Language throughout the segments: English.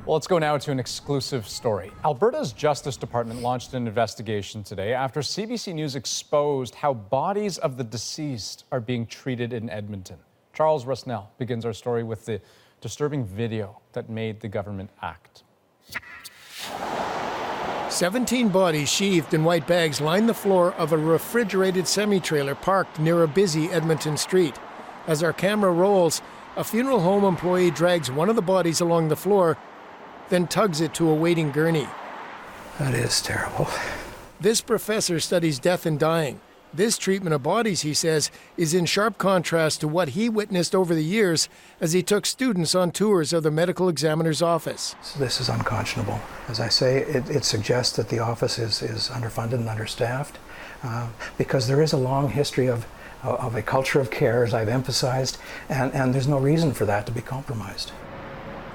Well, let's go now to an exclusive story. Alberta's Justice Department launched an investigation today after CBC News exposed how bodies of the deceased are being treated in Edmonton. Charles Rusnell begins our story with the disturbing video that made the government act. 17 bodies sheathed in white bags line the floor of a refrigerated semi-trailer parked near a busy Edmonton street. As our camera rolls, a funeral home employee drags one of the bodies along the floor, then tugs it to a waiting gurney. That is terrible. This professor studies death and dying. This treatment of bodies, he says, is in sharp contrast to what he witnessed over the years as he took students on tours of the medical examiner's office. So this is unconscionable. As I say, it suggests that the office is underfunded and understaffed because there is a long history of a culture of care, as I've emphasized, and there's no reason for that to be compromised.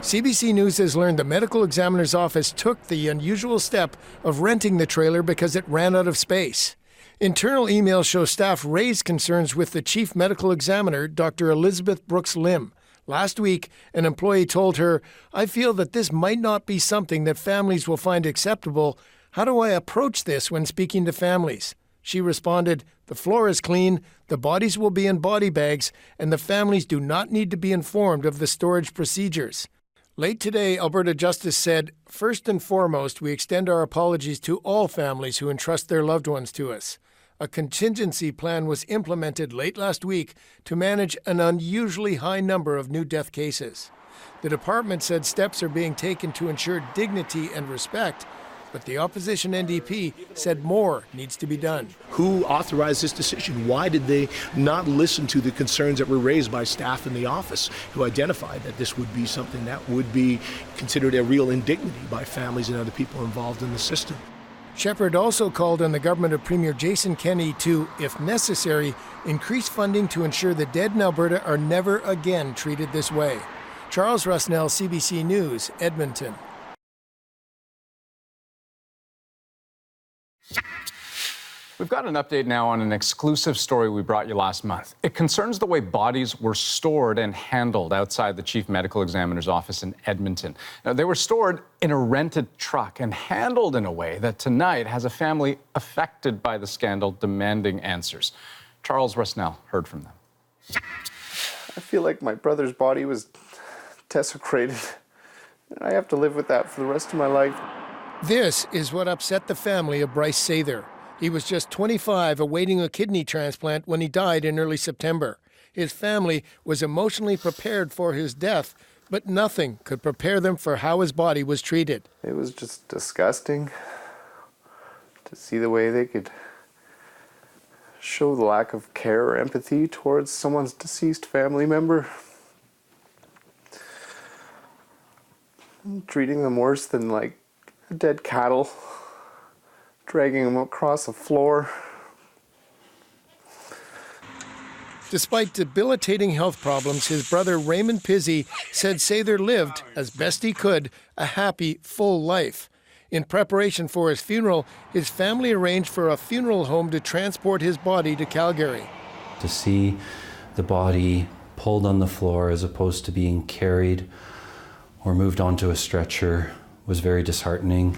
CBC News has learned the medical examiner's office took the unusual step of renting the trailer because it ran out of space. Internal emails show staff raised concerns with the chief medical examiner, Dr. Elizabeth Brooks Lim. Last week, an employee told her, "I feel that this might not be something that families will find acceptable. How do I approach this when speaking to families?" She responded, "The floor is clean, the bodies will be in body bags, and the families do not need to be informed of the storage procedures." Late today, Alberta Justice said, "First and foremost, we extend our apologies to all families who entrust their loved ones to us." A contingency plan was implemented late last week to manage an unusually high number of new death cases. The department said steps are being taken to ensure dignity and respect, but the opposition NDP said more needs to be done. Who authorized this decision? Why did they not listen to the concerns that were raised by staff in the office who identified that this would be something that would be considered a real indignity by families and other people involved in the system? Shepherd also called on the government of Premier Jason Kenney to, if necessary, increase funding to ensure the dead in Alberta are never again treated this way. Charles Rusnell, CBC News, Edmonton. We've got an update now on an exclusive story we brought you last month. It concerns the way bodies were stored and handled outside the chief medical examiner's office in Edmonton. Now, they were stored in a rented truck and handled in a way that tonight has a family affected by the scandal demanding answers. Charles Rusnell heard from them. I feel like my brother's body was desecrated. I have to live with that for the rest of my life. This is what upset the family of Bryce Sather. He was just 25, awaiting a kidney transplant when he died in early September. His family was emotionally prepared for his death, but nothing could prepare them for how his body was treated. It was just disgusting to see the way they could show the lack of care or empathy towards someone's deceased family member. Treating them worse than like dead cattle. Dragging him across the floor. Despite debilitating health problems, his brother Raymond Pizzi said Sather lived, as best he could, a happy, full life. In preparation for his funeral, his family arranged for a funeral home to transport his body to Calgary. To see the body pulled on the floor as opposed to being carried or moved onto a stretcher was very disheartening.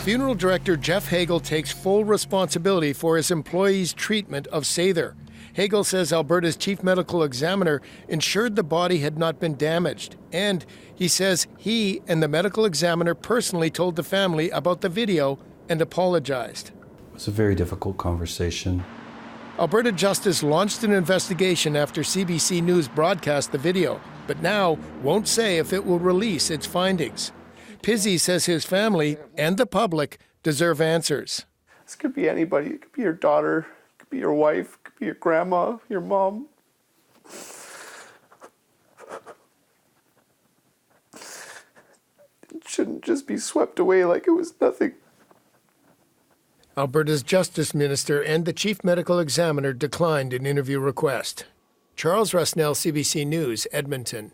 Funeral director Jeff Hagel takes full responsibility for his employees' treatment of Sather. Hagel says Alberta's chief medical examiner ensured the body had not been damaged. And he says he and the medical examiner personally told the family about the video and apologized. It was a very difficult conversation. Alberta Justice launched an investigation after CBC News broadcast the video, but now won't say if it will release its findings. Pizzi says his family and the public deserve answers. This could be anybody. It could be your daughter, it could be your wife, it could be your grandma, your mom. It shouldn't just be swept away like it was nothing. Alberta's Justice Minister and the Chief Medical Examiner declined an interview request. Charles Rusnell, CBC News, Edmonton.